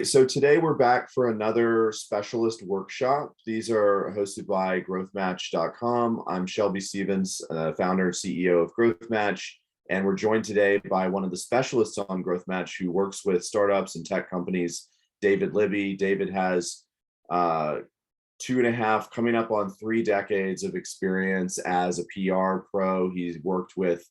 right, so today we're back for another specialist workshop. These are hosted by GrowthMatch.com. I'm Shelby Stevens, founder and CEO of GrowthMatch, and we're joined today by one of the specialists on GrowthMatch who works with startups and tech companies, David Libby. David has 2.5, coming up on 3 decades of experience as a PR pro. He's worked with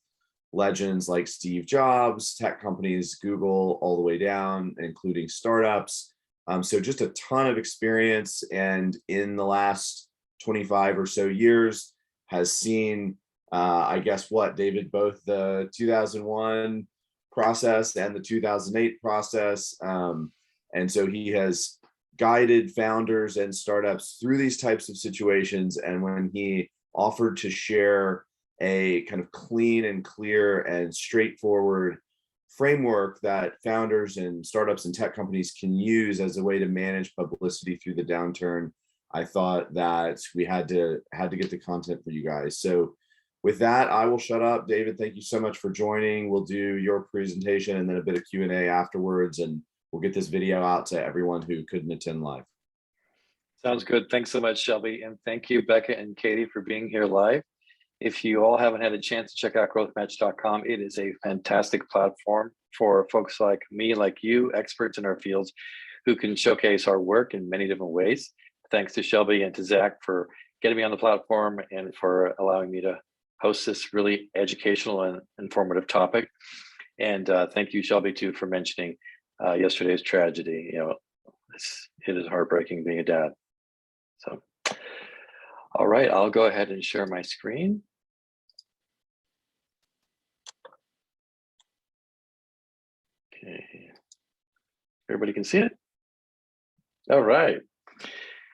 legends like Steve Jobs, tech companies, Google, all the way down, including startups. So just a ton of experience, and in the last 25 or so years has seen, I guess what, David, both the 2001 process and the 2008 process. And so he has guided founders and startups through these types of situations. And when he offered to share a kind of clean and clear and straightforward framework that founders and startups and tech companies can use as a way to manage publicity through the downturn, I thought that we had to get the content for you guys. So with that, I will shut up. David, thank you so much for joining. We'll do your presentation and then a bit of Q&A afterwards, and we'll get this video out to everyone who couldn't attend live. Sounds good. Thanks so much, Shelby. And thank you, Becca and Katie, for being here live. If you all haven't had a chance to check out GrowthMatch.com, it is a fantastic platform for folks like me, like you, experts in our fields, who can showcase our work in many different ways. Thanks to Shelby and to Zach for getting me on the platform and for allowing me to host this really educational and informative topic. And thank you, Shelby, too, for mentioning yesterday's tragedy. You know, it is heartbreaking being a dad. So, all right, I'll go ahead and share my screen. Okay, everybody can see it? All right.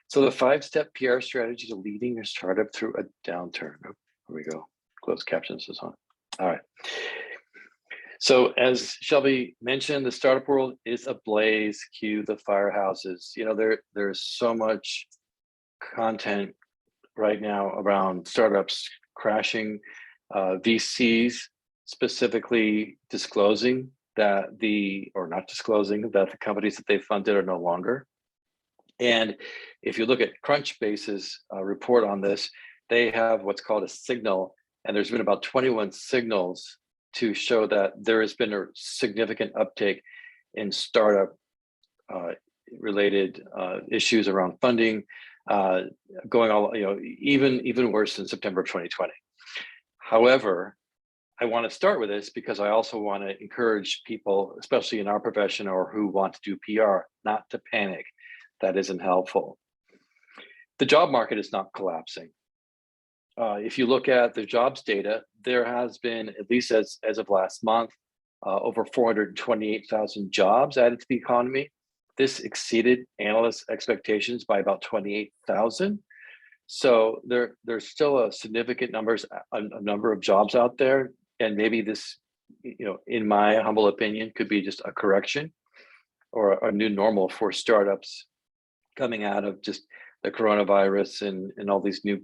So the 5-step PR strategy to leading your startup through a downturn. Oh, here we go. Closed captions is on. All right. So as Shelby mentioned, the startup world is ablaze. Cue the firehouses. You know, there's so much content right now around startups crashing, VCs specifically disclosing that not disclosing that the companies that they funded are no longer. And if you look at Crunchbase's report on this, they have what's called a signal, and there's been about 21 signals to show that there has been a significant uptake in startup related issues around funding, going all, you know, even worse in September of 2020. However, I want to start with this because I also want to encourage people, especially in our profession or who want to do PR, not to panic. That isn't helpful. The job market is not collapsing. If you look at the jobs data, there has been, at least as of last month, over 428,000 jobs added to the economy. This exceeded analysts' expectations by about 28,000. So there's still a significant number of jobs out there, and maybe this, you know, in my humble opinion, could be just a correction or a new normal for startups coming out of just the coronavirus and all these new,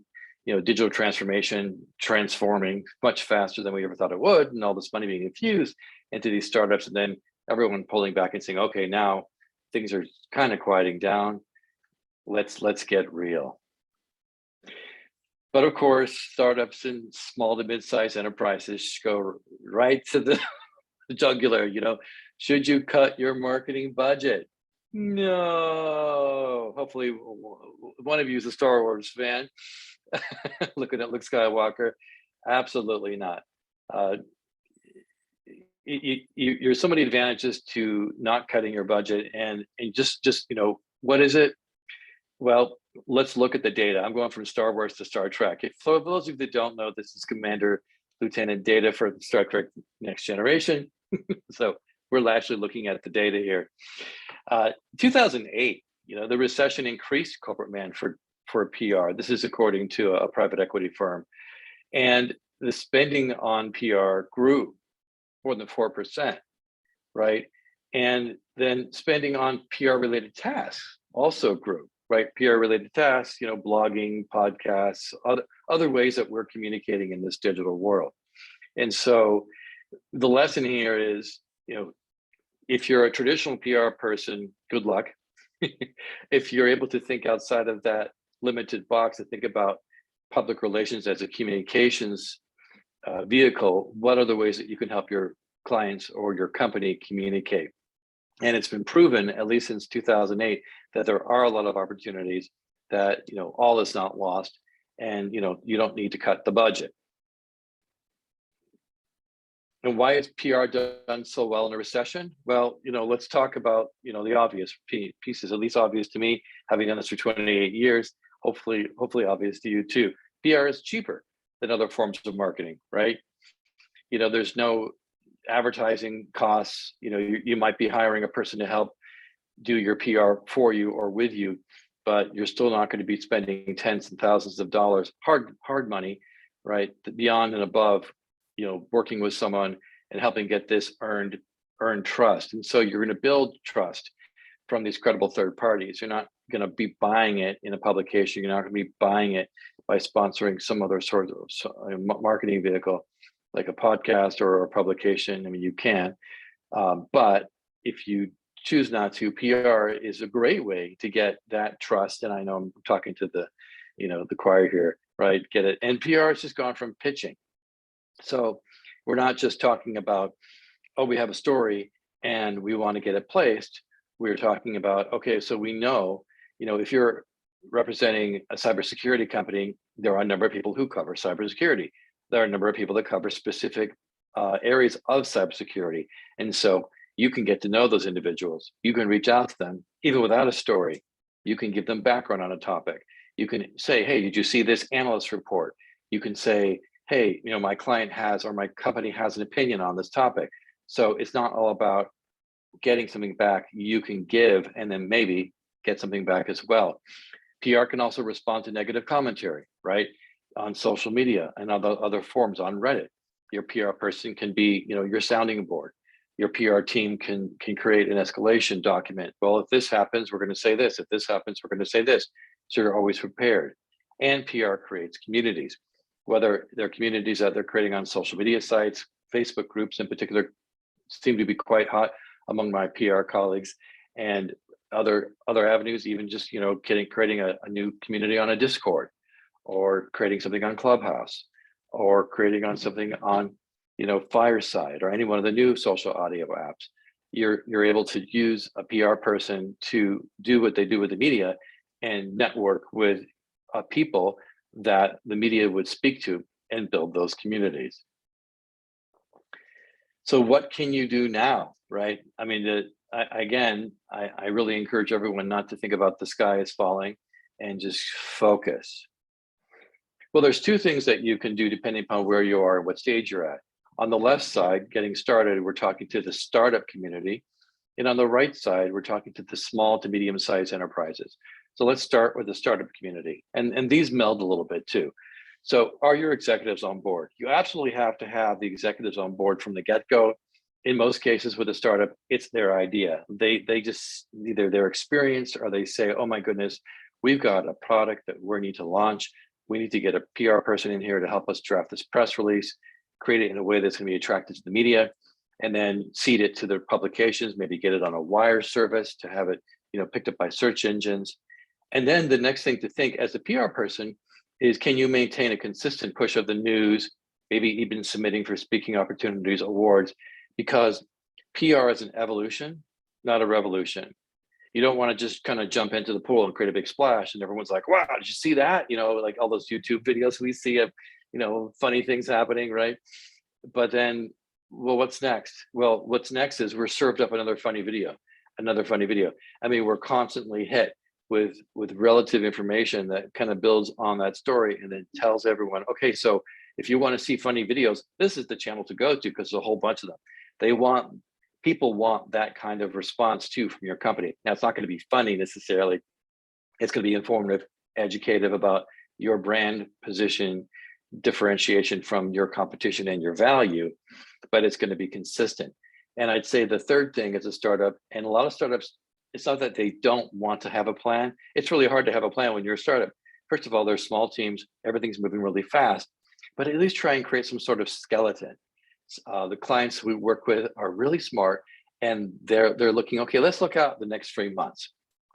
you know, digital transformation transforming much faster than we ever thought it would, and all this money being infused into these startups, and then everyone pulling back and saying, okay, now things are kind of quieting down. Let's get real. But of course, startups and small to mid-sized enterprises go right to the jugular. You know, should you cut your marketing budget? No. Hopefully, one of you is a Star Wars fan. Looking at Luke Skywalker, absolutely not. There's so many advantages to not cutting your budget, and just you know, what is it? Well, let's look at the data. I'm going from Star Wars to Star Trek. For those of you that don't know, this is Commander Lieutenant data for Star Trek Next Generation. So we're actually looking at the data here. 2008, you know, the recession increased corporate demand for PR. This is according to a private equity firm. And the spending on PR grew more than 4%, right? And then spending on PR related tasks also grew, right? PR related tasks, you know, blogging, podcasts, other ways that we're communicating in this digital world. And so the lesson here is, you know, If you're a traditional PR person, good luck. If you're able to think outside of that limited box and think about public relations as a communications vehicle, what are the ways that you can help your clients or your company communicate? And it's been proven, at least since 2008, that there are a lot of opportunities, that all is not lost, and you don't need to cut the budget. And why is PR done so well in a recession? Well, let's talk about the obvious pieces, at least obvious to me, having done this for 28 years. Hopefully obvious to you too. PR is cheaper than other forms of marketing, right? There's no advertising costs. You might be hiring a person to help do your PR for you or with you, but you're still not going to be spending tens and thousands of dollars, hard money, right? Beyond and above, working with someone and helping get this earned trust. And so you're going to build trust from these credible third parties. You're not going to be buying it in a publication. You're not going to be buying it by sponsoring some other sort of marketing vehicle, like a podcast or a publication. I mean, you can, but if you choose not to, PR is a great way to get that trust. And I know I'm talking to the choir here, right? Get it. And PR has just gone from pitching. So we're not just talking about, oh, we have a story and we want to get it placed. We're talking about, okay, so we know, if you're representing a cybersecurity company, there are a number of people who cover cybersecurity. There are a number of people that cover specific areas of cybersecurity. And so you can get to know those individuals. You can reach out to them, even without a story. You can give them background on a topic. You can say, hey, did you see this analyst report? You can say, hey, my client has, or my company has an opinion on this topic. So it's not all about getting something back. You can give and then maybe get something back as well. PR can also respond to negative commentary, right? On social media and other forums, on Reddit. Your PR person can be, your sounding board. Your PR team can create an escalation document. Well, if this happens, we're going to say this. If this happens, we're going to say this. So you're always prepared. And PR creates communities, whether they're communities that they're creating on social media sites. Facebook groups in particular seem to be quite hot among my PR colleagues, and other avenues, even just creating a new community on a Discord, or creating something on Clubhouse, or creating on something on Fireside, or any one of the new social audio apps. You're able to use a PR person to do what they do with the media and network with people that the media would speak to and build those communities. So what can you do now, right? I mean, I really encourage everyone not to think about the sky is falling and just focus. Well, there's two things that you can do depending upon where you are and what stage you're at. On the left side, getting started, we're talking to the startup community. And on the right side, we're talking to the small to medium-sized enterprises. So let's start with the startup community. And these meld a little bit too. So are your executives on board? You absolutely have to have the executives on board from the get-go. In most cases with a startup, it's their idea. They just, either they're experienced or they say, oh my goodness, we've got a product that we need to launch. We need to get a PR person in here to help us draft this press release, create it in a way that's going to be attractive to the media, and then seed it to their publications, maybe get it on a wire service to have it, picked up by search engines. And then the next thing to think as a PR person is, can you maintain a consistent push of the news, maybe even submitting for speaking opportunities, awards, because PR is an evolution, not a revolution. You don't want to just kind of jump into the pool and create a big splash and everyone's like, wow, did you see that? Like all those YouTube videos we see of, funny things happening, right? But then, well, what's next? Well, what's next is we're served up another funny video. I mean, we're constantly hit with relative information that kind of builds on that story and then tells everyone, okay, so if you want to see funny videos, this is the channel to go to, because there's a whole bunch of them. People want that kind of response too from your company. Now, it's not going to be funny necessarily. It's going to be informative, educative about your brand position, differentiation from your competition and your value, but it's going to be consistent. And I'd say the third thing is a startup, and a lot of startups, it's not that they don't want to have a plan. It's really hard to have a plan when you're a startup. First of all, they're small teams, everything's moving really fast, but at least try and create some sort of skeleton. The clients we work with are really smart, and they're looking, okay, let's look out the next 3 months.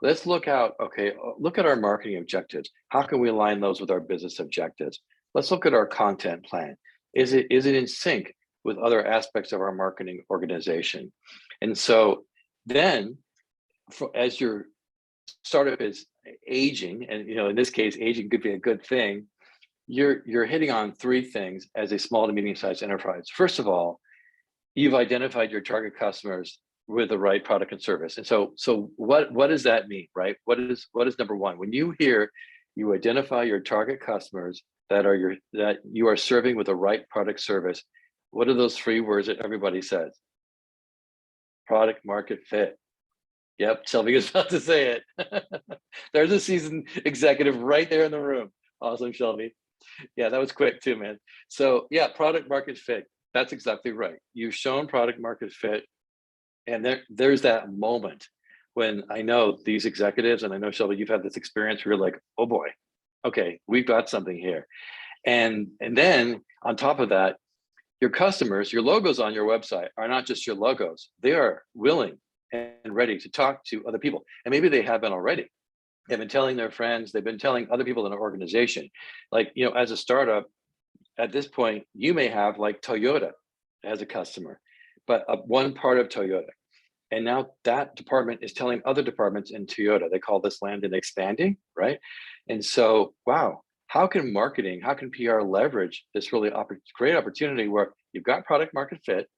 Let's look out, okay, look at our marketing objectives. How can we align those with our business objectives? Let's look at our content plan. Is it in sync with other aspects of our marketing organization? And so then, as your startup is aging, and in this case, aging could be a good thing, you're hitting on 3 things as a small to medium-sized enterprise. First of all, you've identified your target customers with the right product and service. And so what does that mean, right? What is number one? When you hear you identify your target customers that you are serving with the right product service, what are those 3 words that everybody says? Product market fit. Yep, Shelby is about to say it. There's a seasoned executive right there in the room. Awesome, Shelby. Yeah, that was quick too, man. So yeah, product market fit. That's exactly right. You've shown product market fit. And there's that moment when I know these executives, and I know, Shelby, you've had this experience where you're like, oh boy, okay, we've got something here. And then on top of that, your customers, your logos on your website are not just your logos. They are willing and ready to talk to other people. And maybe they have been already. They've been telling their friends, they've been telling other people in an organization. Like, as a startup, at this point, you may have like Toyota as a customer, but one part of Toyota. And now that department is telling other departments in Toyota. They call this land and expanding, right? And so, wow, how can marketing, how can PR leverage this really great opportunity where you've got product market fit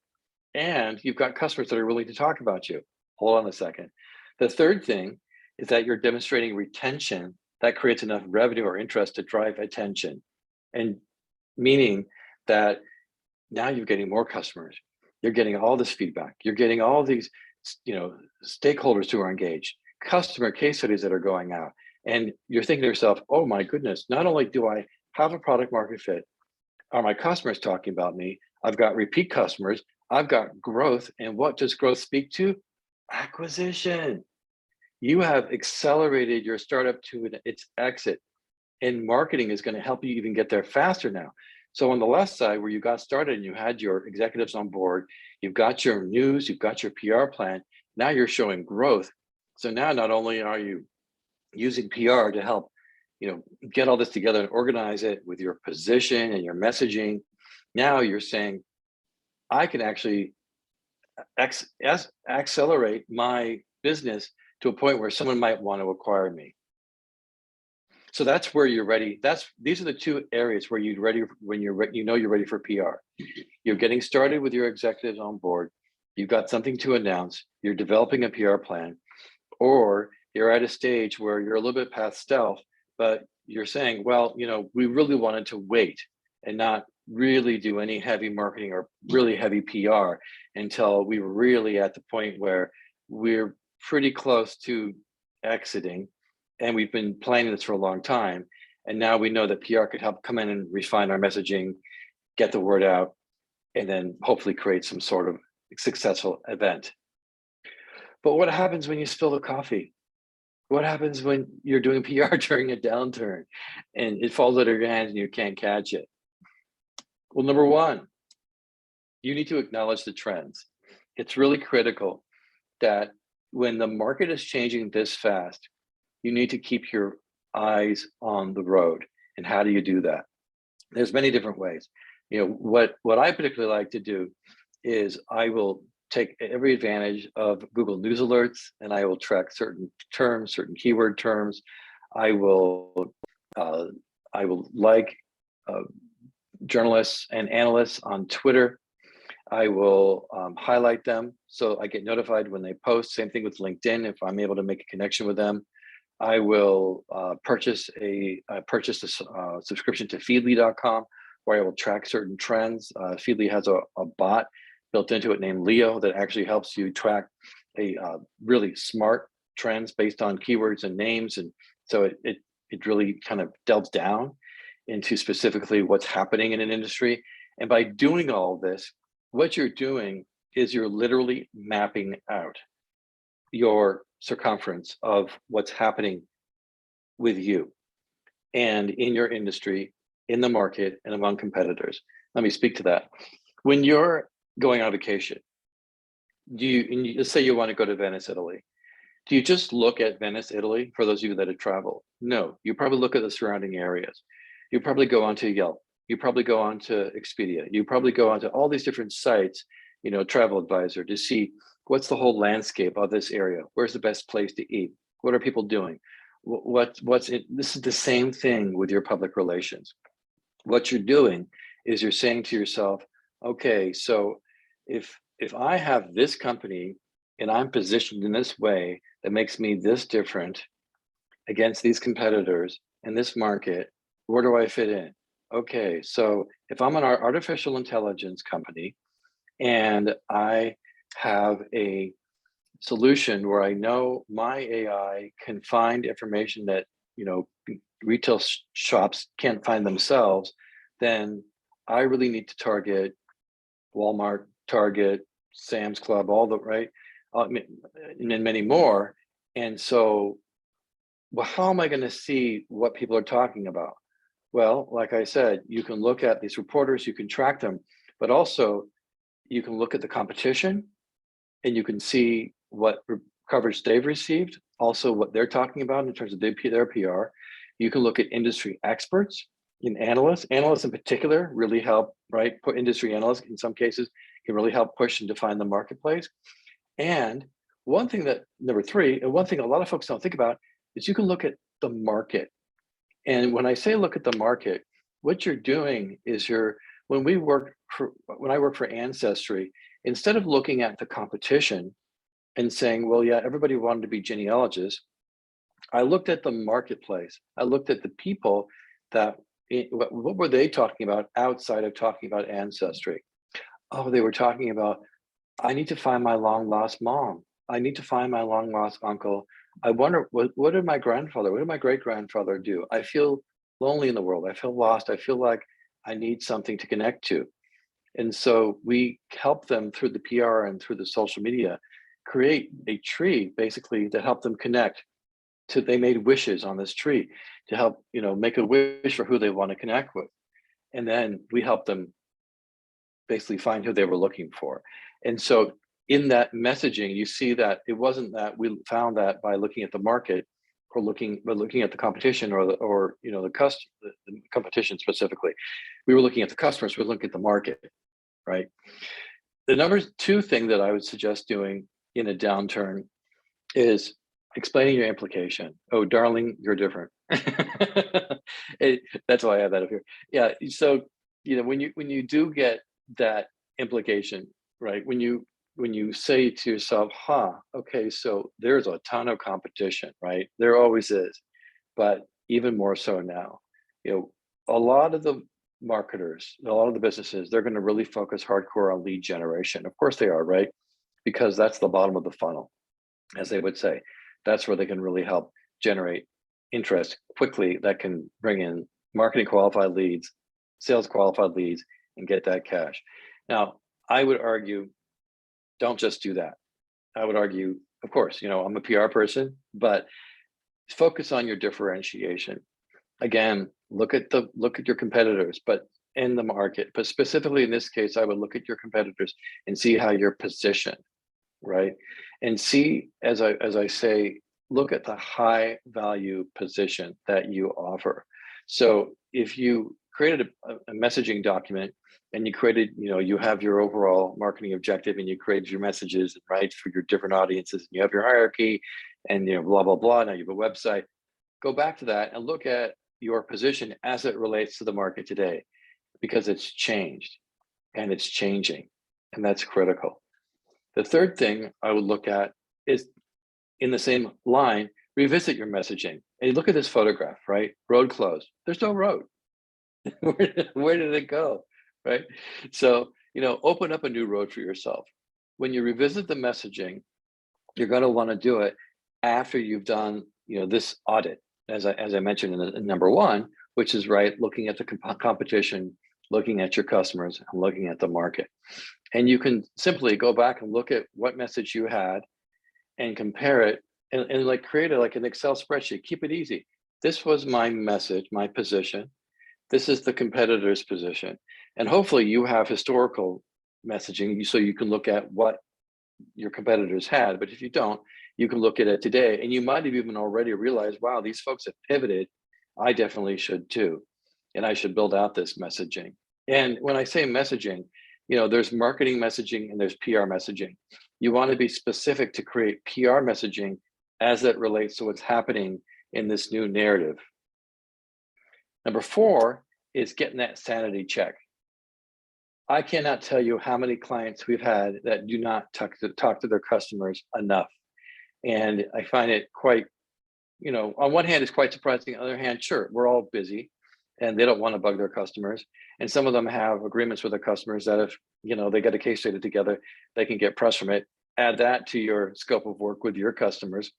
and you've got customers that are willing to talk about you? Hold on a second. The third thing is that you're demonstrating retention that creates enough revenue or interest to drive attention. And meaning that now you're getting more customers. You're getting all this feedback. You're getting all these, stakeholders who are engaged, customer case studies that are going out. And you're thinking to yourself, oh my goodness, not only do I have a product market fit, are my customers talking about me? I've got repeat customers. I've got growth. And what does growth speak to? Acquisition. You have accelerated your startup to its exit. And marketing is going to help you even get there faster now. So on the left side, where you got started and you had your executives on board, you've got your news, you've got your PR plan, now you're showing growth. So now not only are you using PR to help, get all this together and organize it with your position and your messaging, now you're saying, I can actually accelerate my business to a point where someone might want to acquire me. So that's where you're ready. These are the 2 areas where you're ready when you're ready for PR. You're getting started with your executives on board. You've got something to announce. You're developing a PR plan, or you're at a stage where you're a little bit past stealth, but you're saying, well, we really wanted to wait and not really do any heavy marketing or really heavy PR until we were really at the point where we're pretty close to exiting. And we've been planning this for a long time. And now we know that PR could help come in and refine our messaging, get the word out, and then hopefully create some sort of successful event. But what happens when you spill the coffee? What happens when you're doing PR during a downturn and it falls out of your hands and you can't catch it? Well, number one, you need to acknowledge the trends. It's really critical that when the market is changing this fast, you need to keep your eyes on the road. And how do you do that? There's many different ways. What I particularly like to do is I will take every advantage of Google News alerts, and I will track certain terms, certain keyword terms. I will like journalists and analysts on Twitter. I will highlight them so I get notified when they post. Same thing with LinkedIn if I'm able to make a connection with them. I will purchase a subscription to Feedly.com where I will track certain trends. Feedly has a bot built into it named Leo that actually helps you track a really smart trends based on keywords and names. And so it really kind of delves down into specifically what's happening in an industry. And by doing all of this, what you're doing is you're literally mapping out your circumference of what's happening with you and in your industry, in the market, and among competitors. Let me speak to that. When you're going on vacation, let's say you want to go to Venice, Italy. Do you just look at Venice, Italy, for those of you that have traveled? No, you probably look at the surrounding areas. You probably go onto Yelp. You probably go onto Expedia. You probably go onto all these different sites, Travel Advisor, to see what's the whole landscape of this area. Where's the best place to eat? What are people doing? What's it? This is the same thing with your public relations. What you're doing is you're saying to yourself, okay, so if I have this company and I'm positioned in this way that makes me this different against these competitors in this market, where do I fit in? Okay, so if I'm an artificial intelligence company and I have a solution where I know my AI can find information that, retail shops can't find themselves, then I really need to target Walmart, Target, Sam's Club, all the right, and then many more. And so, well, how am I going to see what people are talking about? Well, like I said, you can look at these reporters, you can track them, but also you can look at the competition and you can see what coverage they've received, also what they're talking about in terms of their PR. You can look at industry experts and analysts. Analysts in particular really help, right? Put industry analysts in some cases can really help push and define the marketplace. And one thing that, number three, and one thing a lot of folks don't think about is you can look at the market. And when I say look at the market, what you're doing is when I work for Ancestry, instead of looking at the competition and saying, well, yeah, everybody wanted to be genealogists, I looked at the marketplace. I looked at the people that, what were they talking about outside of talking about Ancestry? Oh, they were talking about, I need to find my long lost mom. I need to find my long lost uncle. I wonder, what did my great grandfather do? I feel lonely in the world. I feel lost. I feel like I need something to connect to. And so we help them through the PR and through the social media, create a tree basically to help them connect to, they made wishes on this tree to help, make a wish for who they want to connect with. And then we help them basically find who they were looking for. And so in that messaging, you see that it wasn't that we found that by looking at the market or looking at the competition or the competition specifically. We were looking at the customers, we were looking at the market, right? The number two thing that I would suggest doing in a downturn is explaining your implication. Oh, darling, you're different. That's why I have that up here. Yeah. So, when you do get that implication, right? When you say to yourself, okay, so there's a ton of competition, right? There always is, but even more so now. A lot of the marketers, a lot of the businesses, they're going to really focus hardcore on lead generation. Of course they are, right? Because that's the bottom of the funnel, as they would say. That's where they can really help generate interest quickly that can bring in marketing qualified leads, sales qualified leads, and get that cash. Now, I would argue, don't just do that. I would argue, of course, I'm a PR person, but focus on your differentiation. Again, look at your competitors, but in the market, but specifically in this case, I would look at your competitors and see how you're positioned, right? And see, as I say, look at the high value position that you offer. So if you created a messaging document and you created, you have your overall marketing objective and you created your messages, right, for your different audiences, and you have your hierarchy and, blah, blah, blah. Now you have a website. Go back to that and look at your position as it relates to the market today, because it's changed and it's changing, and that's critical. The third thing I would look at is, in the same line, revisit your messaging. And you look at this photograph, right? Road closed. There's no road. Where did it go, right? So, open up a new road for yourself. When you revisit the messaging, you're going to want to do it after you've done, this audit, as I mentioned in number one, which is, right, looking at the competition, looking at your customers, and looking at the market. And you can simply go back and look at what message you had and compare it and like create an Excel spreadsheet. Keep it easy. This was my message, my position. This is the competitor's position. And hopefully you have historical messaging so you can look at what your competitors had. But if you don't, you can look at it today, and you might have even already realized, wow, these folks have pivoted. I definitely should too. And I should build out this messaging. And when I say messaging, there's marketing messaging and there's PR messaging. You want to be specific to create PR messaging as it relates to what's happening in this new narrative. Number 4 is getting that sanity check. I cannot tell you how many clients we've had that do not talk to their customers enough. And I find it quite, on one hand, it's quite surprising. On the other hand, sure, we're all busy and they don't want to bug their customers. And some of them have agreements with their customers that if, they get a case study together, they can get press from it. Add that to your scope of work with your customers,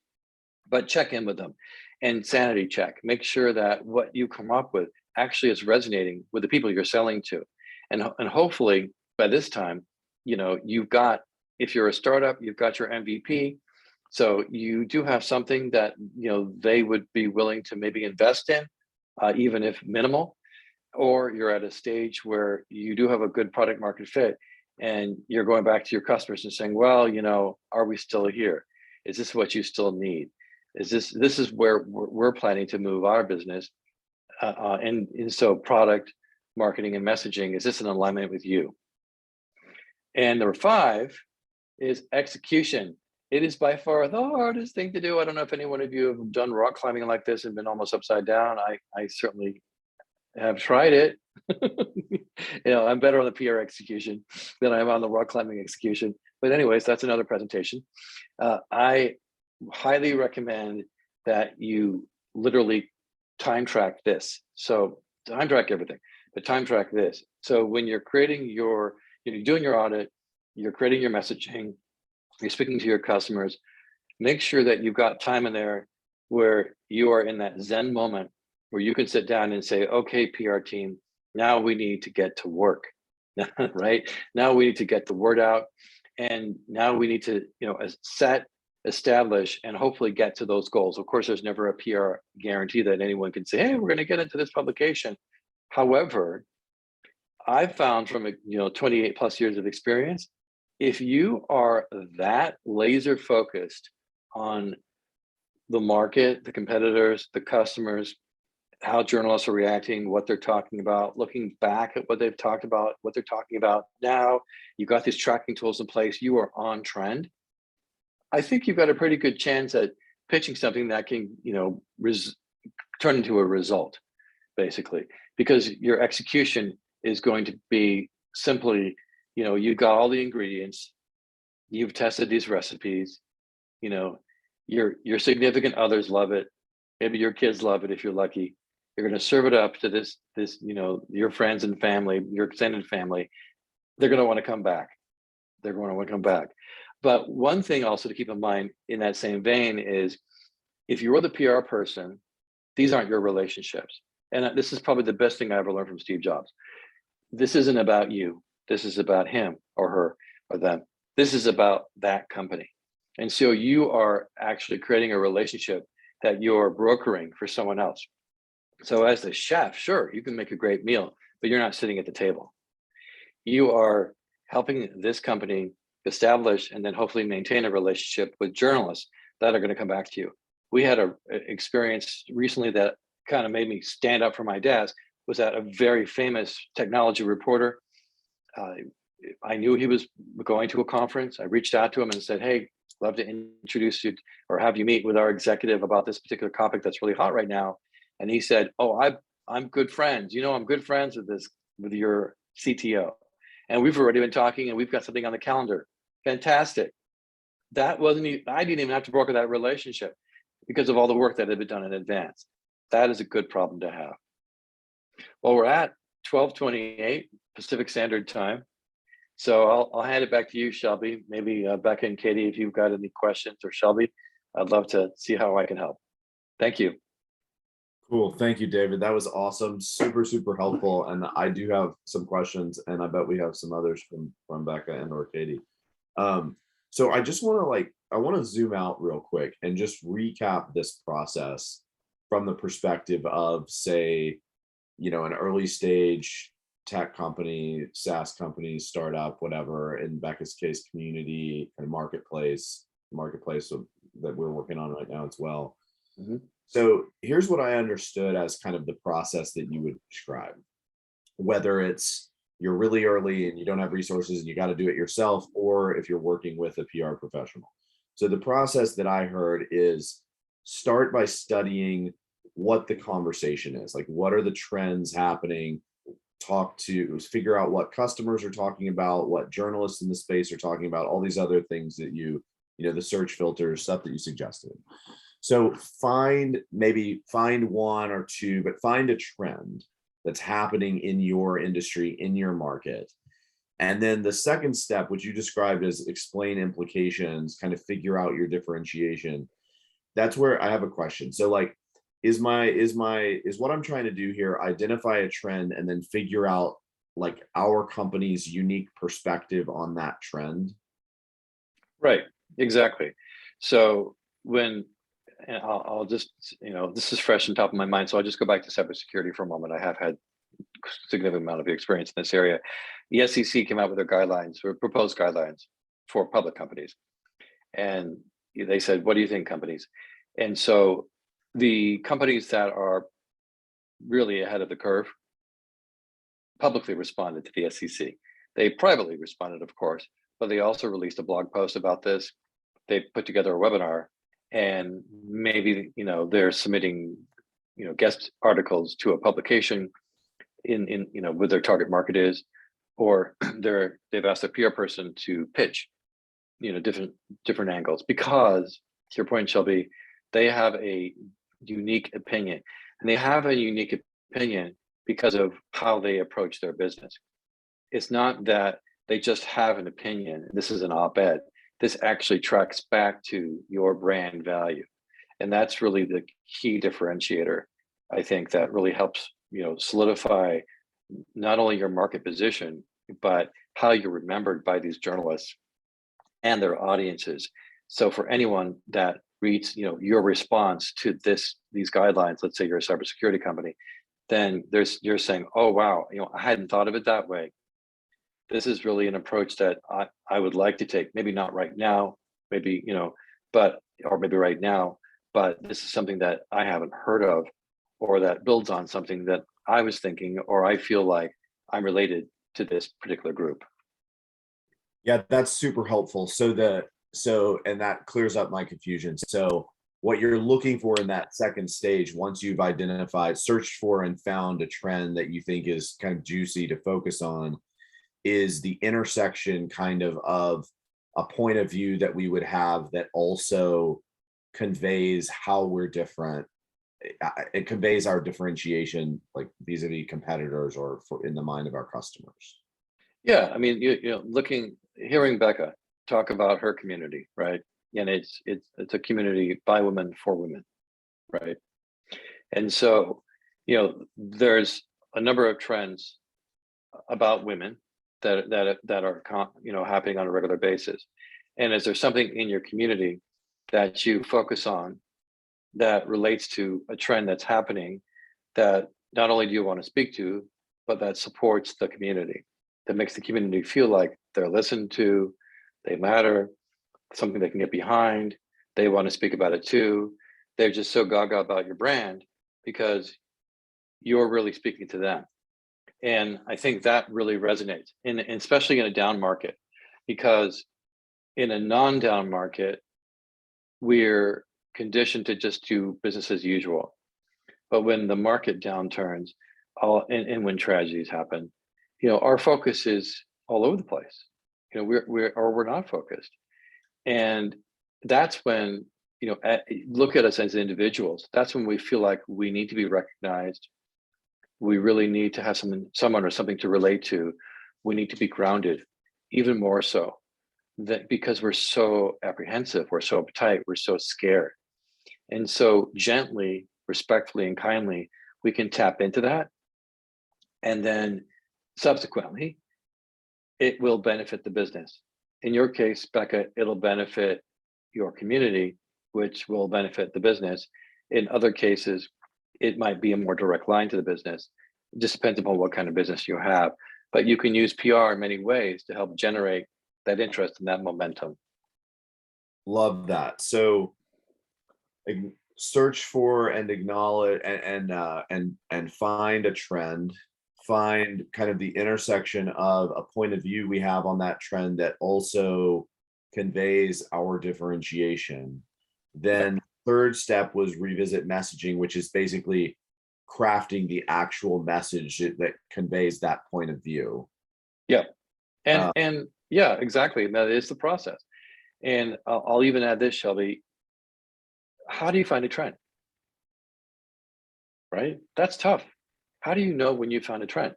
but check in with them and sanity check. Make sure that what you come up with actually is resonating with the people you're selling to. And hopefully by this time, you've got, if you're a startup, you've got your MVP. So you do have something that, they would be willing to maybe invest in, even if minimal, or you're at a stage where you do have a good product market fit and you're going back to your customers and saying, well, are we still here? Is this what you still need? This is where we're planning to move our business. And so product, marketing, and messaging, is this in alignment with you? And number 5 is execution. It is by far the hardest thing to do. I don't know if any one of you have done rock climbing like this and been almost upside down. I certainly have tried it. I'm better on the PR execution than I am on the rock climbing execution. But anyways, that's another presentation. I highly recommend that you literally time track this. So time track everything, but time track this. So when you're creating you're doing your audit, you're creating your messaging, you're speaking to your customers, make sure that you've got time in there where you are in that Zen moment where you can sit down and say, okay, PR team, now we need to get to work, right? Now we need to get the word out. And now we need to, set, establish, and hopefully get to those goals. Of course, there's never a PR guarantee that anyone can say, hey, we're going to get into this publication. However, I've found from 28 plus years of experience, if you are that laser focused on the market, the competitors, the customers, how journalists are reacting, what they're talking about, looking back at what they've talked about, what they're talking about now, you've got these tracking tools in place, you are on trend. I think you've got a pretty good chance at pitching something that can, turn into a result, basically, because your execution is going to be simply, you've got all the ingredients, you've tested these recipes, your significant others love it, maybe your kids love it if you're lucky. You're going to serve it up to this, your friends and family, your extended family. They're going to want to come back. They're going to want to come back. But one thing also to keep in mind in that same vein is if you're the PR person, these aren't your relationships. And this is probably the best thing I ever learned from Steve Jobs. This isn't about you. This is about him or her or them. This is about that company. And so you are actually creating a relationship that you're brokering for someone else. So as the chef, sure, you can make a great meal, but you're not sitting at the table. You are helping this company establish and then hopefully maintain a relationship with journalists that are going to come back to you. We had an experience recently that kind of made me stand up from my desk, was that a very famous technology reporter. I knew he was going to a conference. I reached out to him and said, hey, love to introduce you or have you meet with our executive about this particular topic that's really hot right now. And he said, oh, I'm good friends. I'm good friends with your CTO. And we've already been talking and we've got something on the calendar. Fantastic. I didn't even have to broker that relationship because of all the work that had been done in advance. That is a good problem to have. Well, we're at 12:28 Pacific Standard Time. So I'll hand it back to you, Shelby. Maybe Becca and Katie, if you've got any questions, or Shelby, I'd love to see how I can help. Thank you. Cool. Thank you, David. That was awesome. Super, super helpful. And I do have some questions, and I bet we have some others from Becca and or Katie. So I just want to zoom out real quick and just recap this process from the perspective of, say, an early stage tech company, SaaS company, startup, whatever, in Becca's case, community and marketplace that we're working on right now as well. Mhm. So here's what I understood as kind of the process that you would describe, whether it's you're really early and you don't have resources and you got to do it yourself, or if you're working with a PR professional. So the process that I heard is start by studying what the conversation is, like what are the trends happening, figure out what customers are talking about, what journalists in the space are talking about, all these other things that the search filters, stuff that you suggested. So find one or two, but find a trend that's happening in your industry, in your market. And then the second step, which you described as explain implications, kind of figure out your differentiation. That's where I have a question. So like, is what I'm trying to do here, identify a trend and then figure out like our company's unique perspective on that trend? Right, exactly. So and I'll just, this is fresh on top of my mind, so I'll just go back to cybersecurity for a moment. I have had significant amount of experience in this area. The SEC came out with their guidelines, or proposed guidelines for public companies. And they said, what do you think, companies? And so the companies that are really ahead of the curve publicly responded to the SEC. They privately responded, of course, but they also released a blog post about this. They put together a webinar, and maybe they're submitting guest articles to a publication in where their target market is, or they've asked a PR person to pitch different angles, because to your point, Shelby, they have a unique opinion, and they have a unique opinion because of how they approach their business. It's not that they just have an opinion. This is an op-ed. This actually tracks back to your brand value. And that's really the key differentiator, I think, that really helps, solidify not only your market position, but how you're remembered by these journalists and their audiences. So for anyone that reads, your response to these guidelines, let's say you're a cybersecurity company, then you're saying, oh, wow, I hadn't thought of it that way. This is really an approach that I would like to take. Maybe not right now, maybe, or maybe right now, but this is something that I haven't heard of, or that builds on something that I was thinking, or I feel like I'm related to this particular group. Yeah, that's super helpful. And that clears up my confusion. So what you're looking for in that second stage, once you've searched for and found a trend that you think is kind of juicy to focus on, is the intersection kind of a point of view that we would have that also conveys how we're different. It conveys our differentiation, like vis-a-vis competitors, or in the mind of our customers. Yeah, I mean, hearing Becca talk about her community, right? And it's a community by women for women, right? And so, there's a number of trends about women that are happening on a regular basis. And is there something in your community that you focus on that relates to a trend that's happening, that not only do you want to speak to, but that supports the community, that makes the community feel like they're listened to, they matter, something they can get behind, they want to speak about it too. They're just so gaga about your brand because you're really speaking to them. And I think that really resonates, and especially in a down market, because in a non-down market, we're conditioned to just do business as usual. But when the market downturns, and when tragedies happen, our focus is all over the place. We're not focused, and that's when look at us as individuals. That's when we feel like we need to be recognized. We really need to have someone or something to relate to. We need to be grounded, even more so, that because we're so apprehensive, we're so uptight, we're so scared. And so gently, respectfully, and kindly, we can tap into that. And then subsequently, it will benefit the business. In your case, Becca, it'll benefit your community, which will benefit the business. In other cases, it might be a more direct line to the business. It just depends upon what kind of business you have, but you can use PR in many ways to help generate that interest and that momentum. Love that. So search for and acknowledge and find a trend, find kind of the intersection of a point of view we have on that trend that also conveys our differentiation. Then third step was revisit messaging, which is basically crafting the actual message that conveys that point of view. Yeah. And yeah, exactly. That is the process. And I'll even add this, Shelby. How do you find a trend? Right? That's tough. How do you know when you found a trend?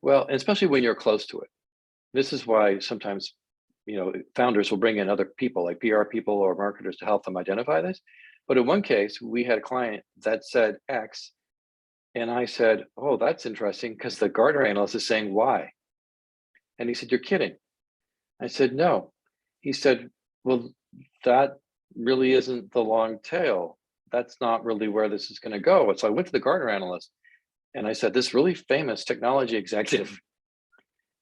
Well, especially when you're close to it. This is why sometimes, founders will bring in other people like PR people or marketers to help them identify this. But in one case, we had a client that said X, and I said, "Oh, that's interesting because the Gartner analyst is saying Y." And he said, "You're kidding." I said, "No." He said, "Well, that really isn't the long tail. That's not really where this is going to go." And so I went to the Gartner analyst and I said, "This really famous technology executive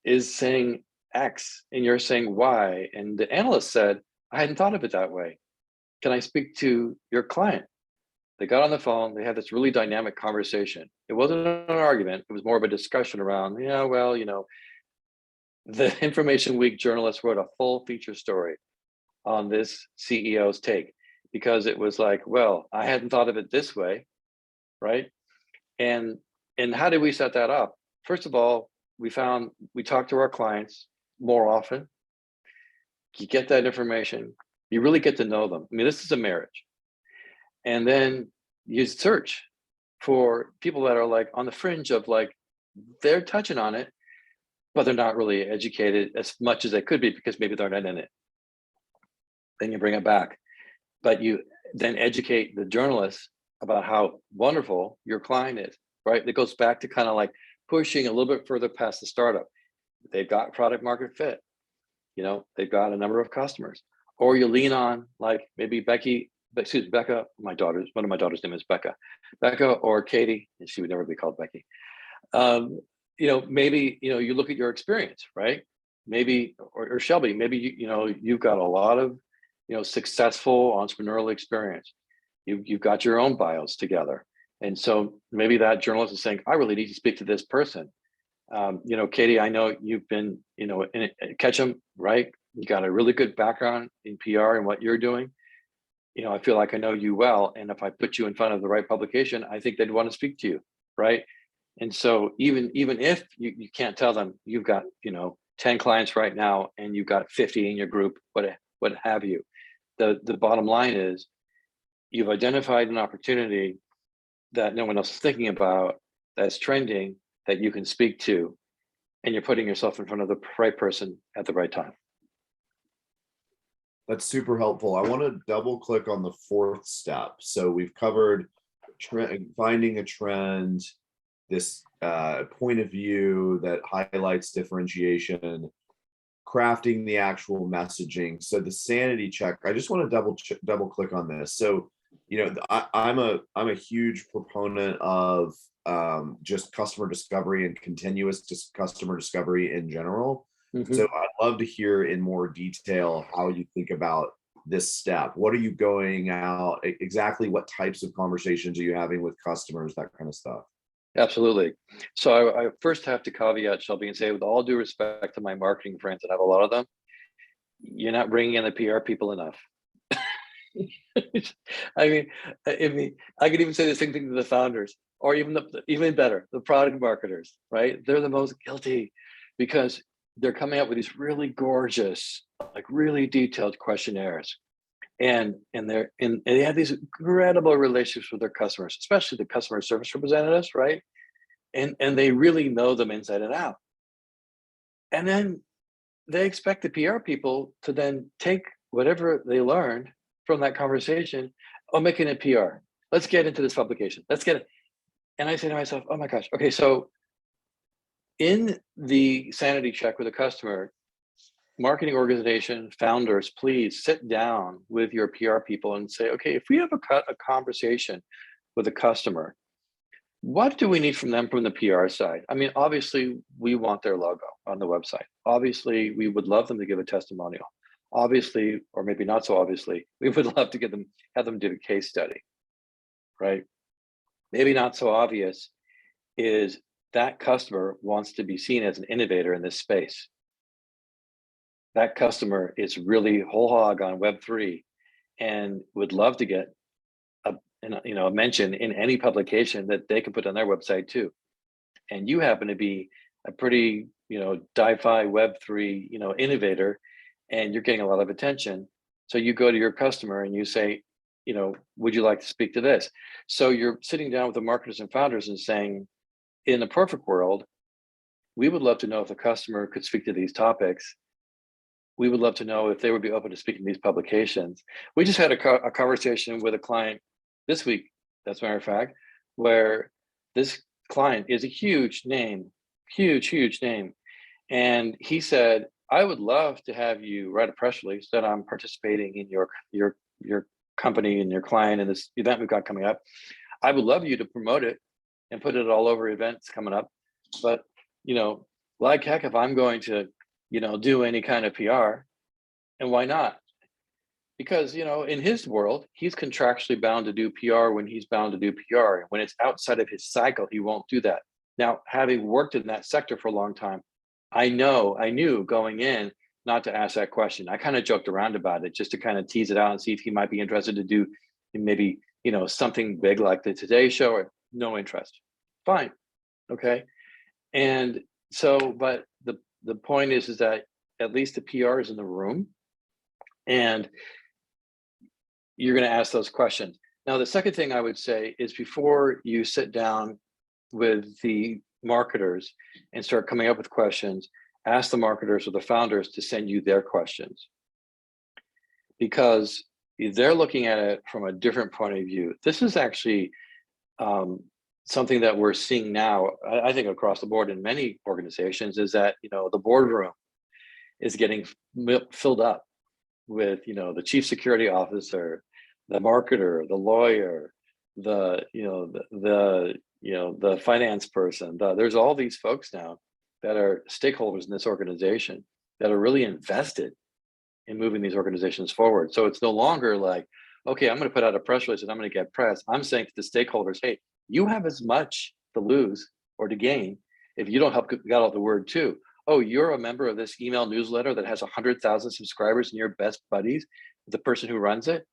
is saying X and you're saying Y." And the analyst said, "I hadn't thought of it that way. Can I speak to your client?" They got on the phone. They had this really dynamic conversation. It wasn't an argument. It was more of a discussion around, the Information Week journalist wrote a full feature story on this CEO's take because it was like, well, I hadn't thought of it this way, right? And how did we set that up? First of all, we talked to our clients more often. You get that information, you really get to know them. I mean, this is a marriage. And then you search for people that are like on the fringe of like, they're touching on it, but they're not really educated as much as they could be because maybe they're not in it. Then you bring it back, but you then educate the journalists about how wonderful your client is, right? It goes back to kind of like pushing a little bit further past the startup. They've got product market fit, they've got a number of customers, or you lean on like maybe Becca, one of my daughter's name is Becca or Katie, and she would never be called Becky. Maybe, you look at your experience, right? Maybe, or Shelby, maybe, you've got a lot of, successful entrepreneurial experience. You've got your own bios together. And so maybe that journalist is saying, I really need to speak to this person. Katie, I know you've been, in Ketchum, right? You got a really good background in PR and what you're doing. I feel like I know you well. And if I put you in front of the right publication, I think they'd want to speak to you, right? And so even if you can't tell them you've got 10 clients right now and you've got 50 in your group, what have you, the bottom line is you've identified an opportunity that no one else is thinking about, that's trending, that you can speak to, and you're putting yourself in front of the right person at the right time. That's super helpful. I want to double click on the fourth step. So we've covered finding a trend, this point of view that highlights differentiation, crafting the actual messaging. So the sanity check, I just want to double click on this. So, I'm a huge proponent of just customer discovery and continuous customer discovery in general. Mm-hmm. So I'd love to hear in more detail how you think about this step. What are you going out? Exactly what types of conversations are you having with customers, that kind of stuff? Absolutely. So I first have to caveat, Shelby, and say with all due respect to my marketing friends, and I have a lot of them, you're not bringing in the PR people enough. I mean, I could even say the same thing to the founders, or even better, the product marketers, right? They're the most guilty because they're coming up with these really gorgeous, like really detailed questionnaires. And they have these incredible relationships with their customers, especially the customer service representatives, right? And they really know them inside and out. And then they expect the PR people to then take whatever they learned from that conversation, making it PR. Let's get into this publication. Let's get it. And I say to myself, oh my gosh, okay, so in the sanity check with a customer, marketing organization founders, please sit down with your PR people and say, okay, if we have a conversation with a customer, What do we need from them from the PR side? I mean, obviously, we want their logo on the website. Obviously, we would love them to give a testimonial. Obviously, or maybe not so obviously, we would love to have them do a case study, right? Maybe not so obvious is that customer wants to be seen as an innovator in this space. That customer is really whole hog on Web3 and would love to get a mention in any publication that they can put on their website too. And you happen to be a pretty, DeFi Web3, innovator, and you're getting a lot of attention. So you go to your customer and you say, would you like to speak to this? So you're sitting down with the marketers and founders and saying, in the perfect world, we would love to know if the customer could speak to these topics. We would love to know if they would be open to speaking to these publications. We just had a conversation with a client this week, as a matter of fact, where this client is a huge name, huge name. And he said, I would love to have you write a press release that I'm participating in your company and your client in this event we've got coming up. I would love you to promote it and put it all over events coming up. But, like heck, if I'm going to, do any kind of PR, and why not? Because, in his world, he's contractually bound to do PR when he's bound to do PR. When it's outside of his cycle, he won't do that. Now, having worked in that sector for a long time, I knew going in not to ask that question. I kind of joked around about it just to kind of tease it out and see if he might be interested to do maybe, something big like the Today Show, or no interest. Fine. Okay. And so, but the point is that at least the PR is in the room and you're going to ask those questions. Now, the second thing I would say is before you sit down with the marketers and start coming up with questions, ask the marketers or the founders to send you their questions, because they're looking at it from a different point of view. This is actually something that we're seeing now, I think across the board in many organizations, is that, the boardroom is getting filled up with, the chief security officer, the marketer, the lawyer, the finance person. There's all these folks now that are stakeholders in this organization that are really invested in moving these organizations forward. So it's no longer like, okay, I'm going to put out a press release and I'm going to get press. I'm saying to the stakeholders, hey, you have as much to lose or to gain if you don't help get out the word too. Oh, you're a member of this email newsletter that has 100,000 subscribers and you're best buddies with the person who runs it.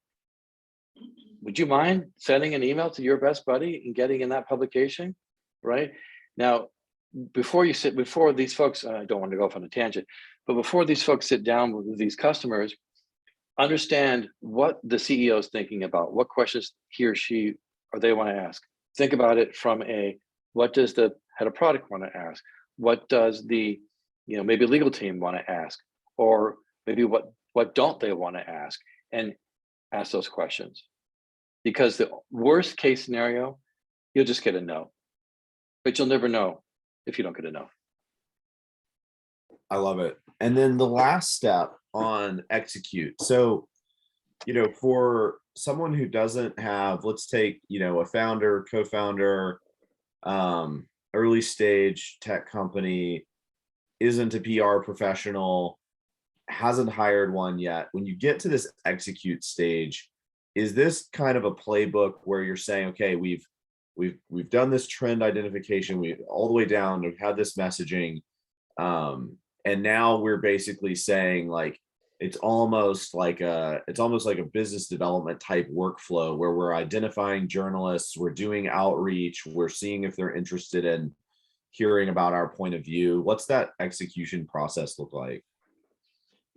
Would you mind sending an email to your best buddy and getting in that publication? Right now, before these folks, I don't want to go off on a tangent, but before these folks sit down with these customers, understand what the CEO is thinking about, what questions he or she or they want to ask. Think about it from what does the head of product want to ask? What does the, maybe legal team want to ask? Or maybe what don't they want to ask? And ask those questions. Because the worst case scenario, you'll just get a no. But you'll never know if you don't get a no. I love it. And then the last step on execute. So, for someone who doesn't have, let's take, a founder, co-founder, early stage tech company, isn't a PR professional, hasn't hired one yet. When you get to this execute stage, is this kind of a playbook where you're saying, okay, we've done this trend identification, we all the way down, we've had this messaging, and now we're basically saying like it's almost like a business development type workflow where we're identifying journalists, we're doing outreach, we're seeing if they're interested in hearing about our point of view. What's that execution process look like?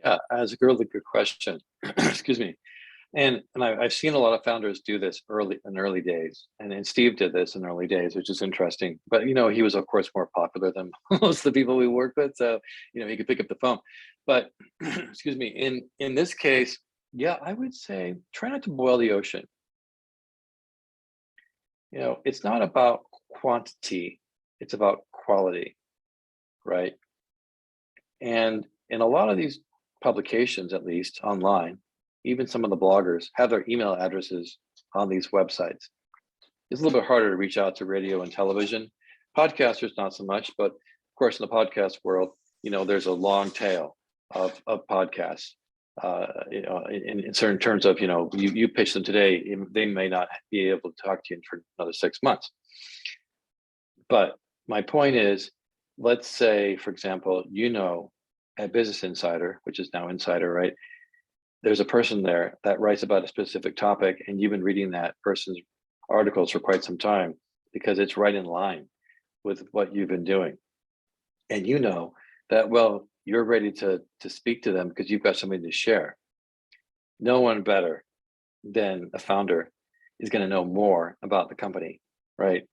Yeah, that's a really good question. Excuse me. And I've seen a lot of founders do this in early days, and Steve did this in early days, which is interesting. But he was of course more popular than most of the people we work with, so he could pick up the phone. But excuse me, in this case, yeah, I would say try not to boil the ocean. It's not about quantity; it's about quality, right? And in a lot of these publications, at least online, even some of the bloggers have their email addresses on these websites. It's a little bit harder to reach out to radio and television. Podcasters, not so much, but of course, in the podcast world, there's a long tail of podcasts. In certain terms of, you pitch them today, they may not be able to talk to you for another 6 months. But my point is, let's say, for example, at Business Insider, which is now Insider, right? There's a person there that writes about a specific topic, and you've been reading that person's articles for quite some time because it's right in line with what you've been doing. And you know that, well, you're ready to speak to them because you've got something to share. No one better than a founder is going to know more about the company, right?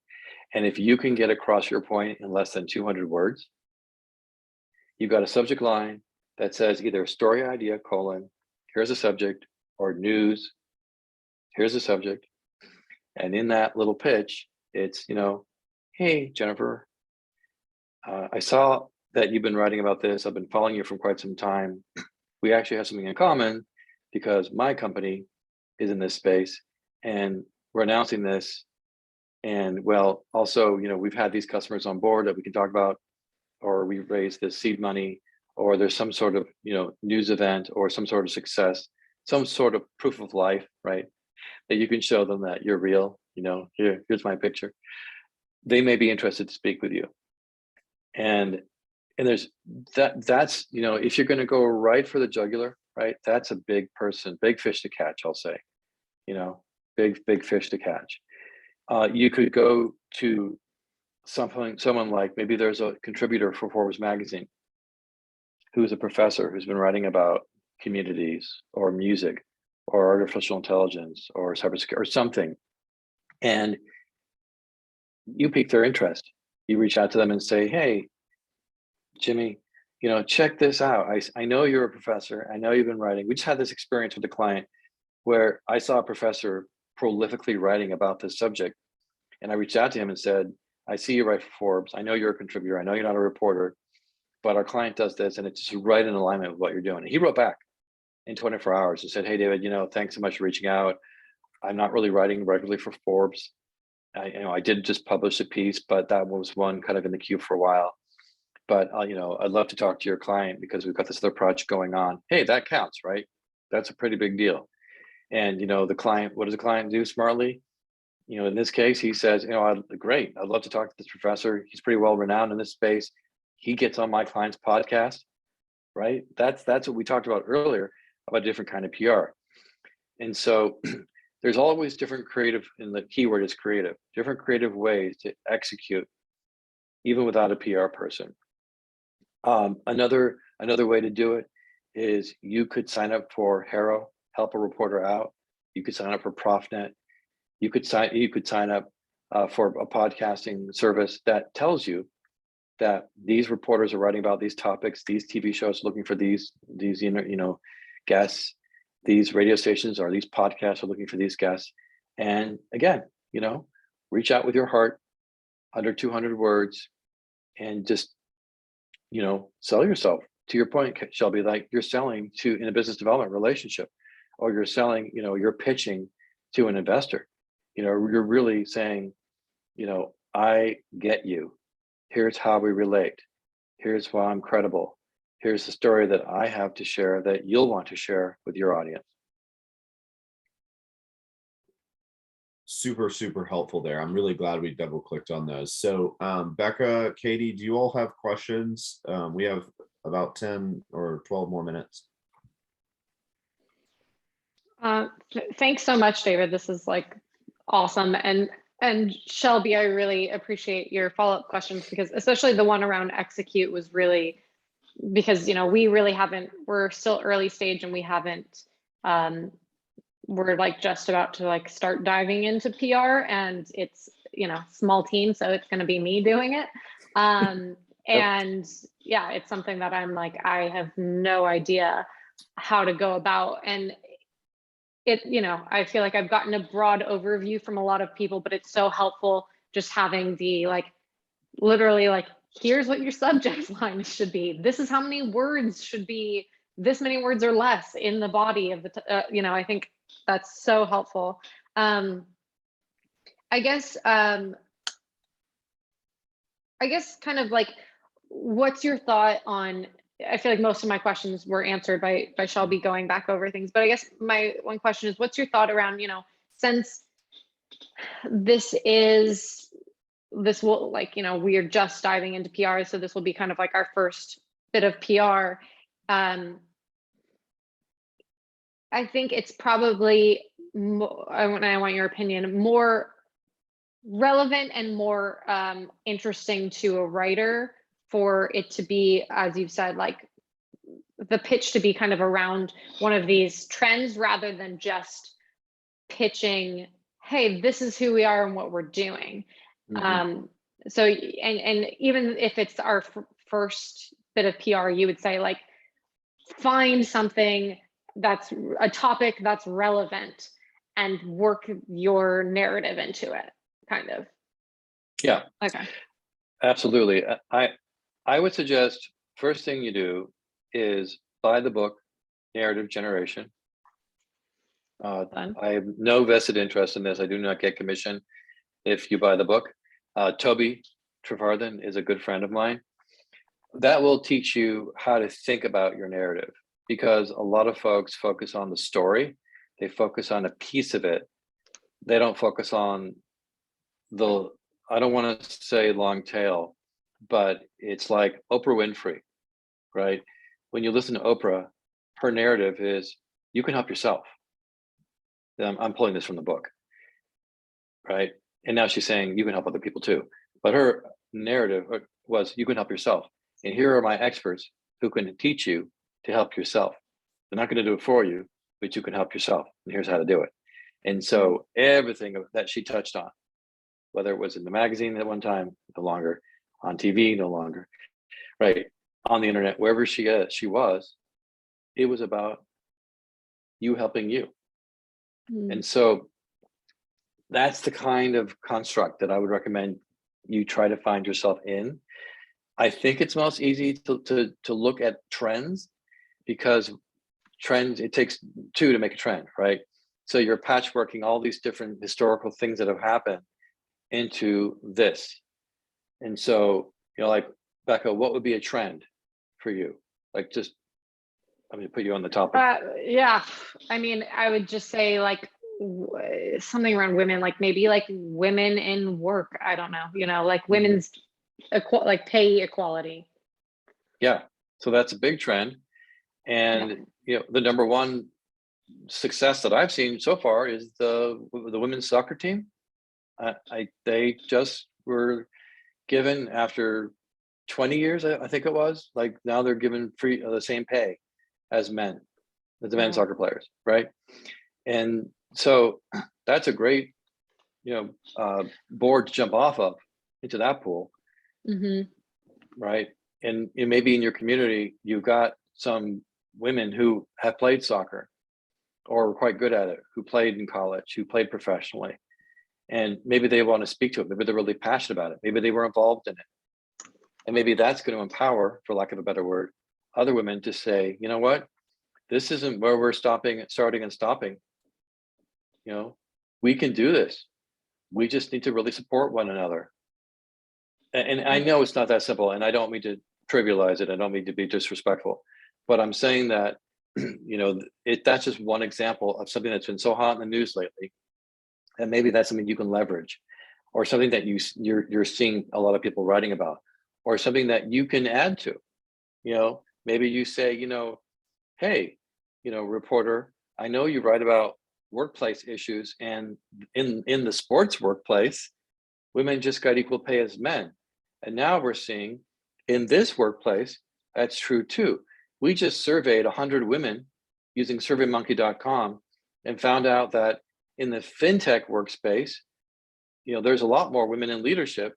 And if you can get across your point in less than 200 words, you've got a subject line that says either story idea, here's a subject, or news, here's a subject. And in that little pitch, it's, hey, Jennifer, I saw that you've been writing about this. I've been following you for quite some time. We actually have something in common because my company is in this space and we're announcing this. And well, also, we've had these customers on board that we can talk about, or we raised this seed money, or there's some sort of, news event or some sort of success, some sort of proof of life, right? That you can show them that you're real, here's my picture. They may be interested to speak with you. And there's that's, if you're going to go right for the jugular, right? That's a big fish to catch, I'll say, big fish to catch. You could go to someone like, maybe there's a contributor for Forbes magazine who's a professor who's been writing about communities or music or artificial intelligence or cybersecurity or something. And you pique their interest. You reach out to them and say, hey, Jimmy, check this out. I know you're a professor. I know you've been writing. We just had this experience with a client where I saw a professor prolifically writing about this subject. And I reached out to him and said, I see you write for Forbes. I know you're a contributor. I know you're not a reporter, but our client does this and it's just right in alignment with what you're doing. And he wrote back in 24 hours and said, hey, David, thanks so much for reaching out. I'm not really writing regularly for Forbes. I did just publish a piece, but that was one kind of in the queue for a while. But I'd love to talk to your client because we've got this other project going on. Hey, that counts, right? That's a pretty big deal. And the client, what does the client do smartly? In this case, he says, great. I'd love to talk to this professor. He's pretty well renowned in this space. He gets on my client's podcast, right? That's what we talked about earlier about different kind of PR. And so there's always different creative, and the keyword is creative, different creative ways to execute, even without a PR person. Another way to do it is you could sign up for Haro, Help a Reporter Out. You could sign up for ProfNet. You could sign up for a podcasting service that tells you that these reporters are writing about these topics, these TV shows looking for these guests, these radio stations or these podcasts are looking for these guests. And again, reach out with your heart under 200 words and just, sell yourself. To your point, Shelby, like you're selling in a business development relationship, or you're selling, you're pitching to an investor. You're really saying, I get you. Here's how we relate. Here's why I'm credible. Here's the story that I have to share that you'll want to share with your audience. Super, super helpful there. I'm really glad we double clicked on those. So Becca, Katie, do you all have questions? We have about 10 or 12 more minutes. Thanks so much, David. This is awesome. And Shelby, I really appreciate your follow-up questions because especially the one around execute was really because, we really haven't, we're still early stage and we haven't, we're just about to start diving into PR and it's, small team. So it's going to be me doing it. And yeah, it's something that I'm I have no idea how to go about. And it, I feel like I've gotten a broad overview from a lot of people, but it's so helpful just having the literally here's what your subject line should be. This is how many words should be, this many words or less in the body of the, I think that's so helpful. I guess kind of like, what's your thought on, I feel like most of my questions were answered by Shelby going back over things, but I guess my one question is, what's your thought around, since this will, like, we are just diving into PR, so this will be kind of like our first bit of PR. I think it's probably, I want your opinion, more relevant and more interesting to a writer for it to be, as you've said, like the pitch to be kind of around one of these trends rather than just pitching, hey, this is who we are and what we're doing. So, and even if it's our first bit of PR, you would say, like, find something that's a topic that's relevant and work your narrative into it, kind of. Yeah. Okay. Absolutely. I would suggest first thing you do is buy the book, Narrative Generation. I have no vested interest in this. I do not get commission if you buy the book. Toby Trevarthen is a good friend of mine. That will teach you how to think about your narrative, because a lot of folks focus on the story. They focus on a piece of it. They don't focus on the, I don't want to say long tail, but it's like Oprah Winfrey, right? When you listen to Oprah, her narrative is, you can help yourself. I'm pulling this from the book, right? And now she's saying you can help other people too. But her narrative was, you can help yourself. And here are my experts who can teach you to help yourself. They're not going to do it for you, but you can help yourself. And here's how to do it. And so everything that she touched on, whether it was in the magazine at one time, no longer, on TV, no longer, right, on the internet, wherever she was, it was about you helping you. And so that's the kind of construct that I would recommend you try to find yourself in. I think it's most easy to look at trends, because trends, it takes two to make a trend, right? So you're patchworking all these different historical things that have happened into this. And so, like, Becca, what would be a trend for you? Like, just, I'm gonna put you on the topic. Yeah, I mean, I would just say, like, something around women, like maybe like women in work. I don't know, like women's like pay equality. Yeah, so that's a big trend. And the number one success that I've seen so far is the women's soccer team. They just were given, after 20 years, I think it was, like, now they're given free the same pay as men, as the men's soccer players, right? And so that's a great board to jump off of into that pool, right? And maybe in your community you've got some women who have played soccer or were quite good at it, who played in college, who played professionally, and maybe they want to speak to it. Maybe they're really passionate about it. Maybe they were involved in it, and maybe that's going to empower, for lack of a better word, other women to say, you know what, this isn't where we're starting and stopping. We can do this. We just need to really support one another. And I know it's not that simple, and I don't mean to trivialize it. I don't mean to be disrespectful, but I'm saying that, that's just one example of something that's been so hot in the news lately. And maybe that's something you can leverage, or something that you're seeing a lot of people writing about, or something that you can add to. Maybe you say, hey, reporter, I know you write about workplace issues, and in the sports workplace, women just got equal pay as men. And now we're seeing in this workplace, that's true too. We just surveyed 100 women using surveymonkey.com and found out that in the fintech workspace, there's a lot more women in leadership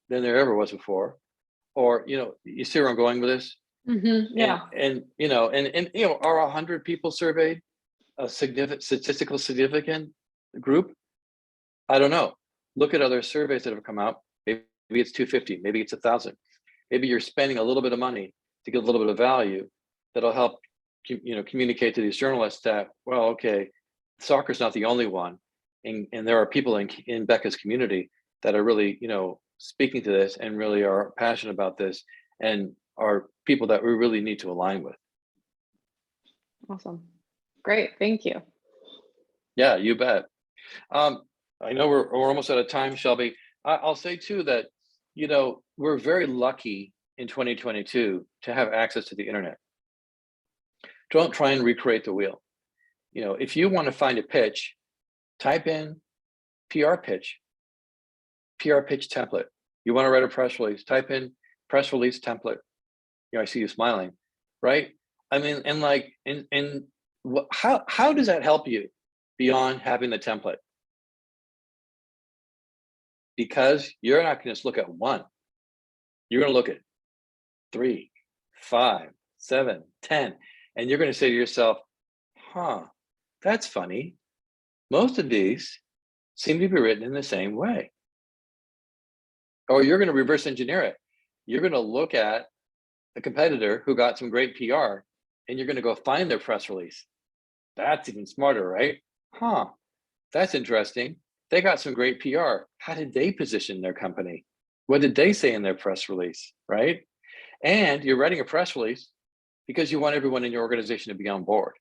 than there ever was before. Or, you see where I'm going with this? Yeah. And are 100 people surveyed a statistically significant group? I don't know. Look at other surveys that have come out. Maybe it's 250, maybe it's 1,000. Maybe you're spending a little bit of money to get a little bit of value that'll help communicate to these journalists that, well, okay, soccer's not the only one. and there are people in Becca's community that are really, you know, speaking to this and really are passionate about this and are people that we really need to align with. Awesome. Great. Thank you. Yeah, you bet. I know we're almost out of time, Shelby. I'll say too that, you know, we're very lucky in 2022 to have access to the internet. Don't try and recreate the wheel. You know, if you want to find a pitch, type in PR pitch template. You want to write a press release, type in press release template. You know, I see you smiling, right? I mean, and like, how does that help you beyond having the template? Because you're not going to just look at one. You're going to look at 3, 5, 7, 10, and you're going to say to yourself, huh, that's funny. Most of these seem to be written in the same way. Or you're going to reverse engineer it. You're going to look at a competitor who got some great PR, and you're going to go find their press release. That's even smarter, right? Huh, that's interesting. They got some great PR. How did they position their company? What did they say in their press release, right? And you're writing a press release because you want everyone in your organization to be on board.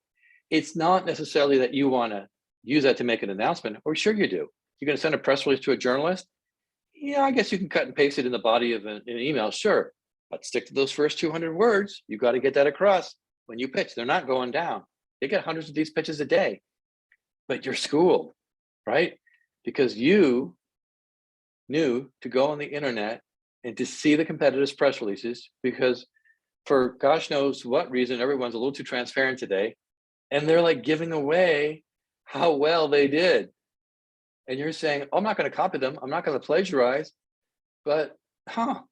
It's not necessarily that you want to use that to make an announcement, or sure you do. You're going to send a press release to a journalist? Yeah, I guess you can cut and paste it in the body of an email, sure. But stick to those first 200 words. You got to get that across when you pitch. They're not going down. They get hundreds of these pitches a day, but you're schooled, right? Because you knew to go on the internet and to see the competitors' press releases, because for gosh knows what reason, everyone's a little too transparent today, and they're like giving away how well they did. And you're saying, oh, I'm not going to copy them. I'm not going to plagiarize, but I'm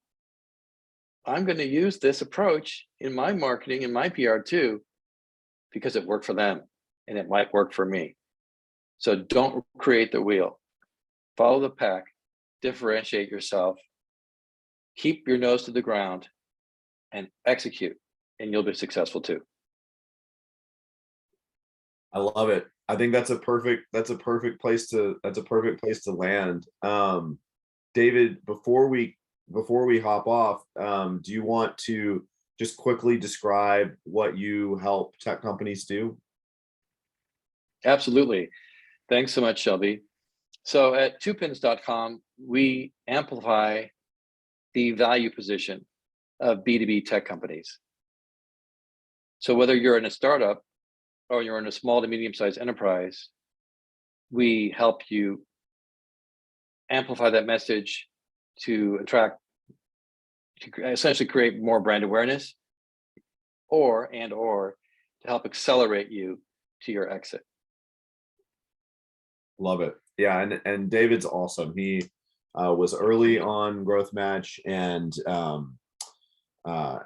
going to use this approach in my marketing and my PR too, because it worked for them and it might work for me. So don't create the wheel. Follow the pack, differentiate yourself, keep your nose to the ground, and execute, and you'll be successful too. I love it. I think that's a perfect place to land. David, before we hop off, do you want to just quickly describe what you help tech companies do? Absolutely. Thanks so much, Shelby. So at twopins.com, we amplify the value position of B2B tech companies. So whether you're in a startup or you're in a small to medium-sized enterprise, we help you amplify that message to attract, to essentially create more brand awareness, or to help accelerate you to your exit. Love it. Yeah, and David's awesome. He was early on GrowthMatch, and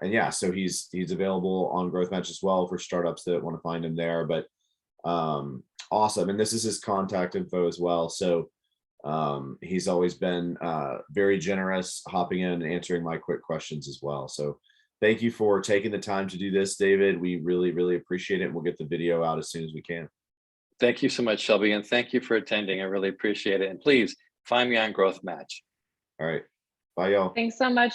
yeah, so he's available on GrowthMatch as well for startups that want to find him there. But awesome, and this is his contact info as well. So he's always been very generous, hopping in and answering my quick questions as well. So thank you for taking the time to do this, David. We really appreciate it. We'll get the video out as soon as we can. Thank you so much, Shelby, and thank you for attending. I really appreciate it. And please find me on GrowthMatch. All right. Bye, y'all. Thanks so much.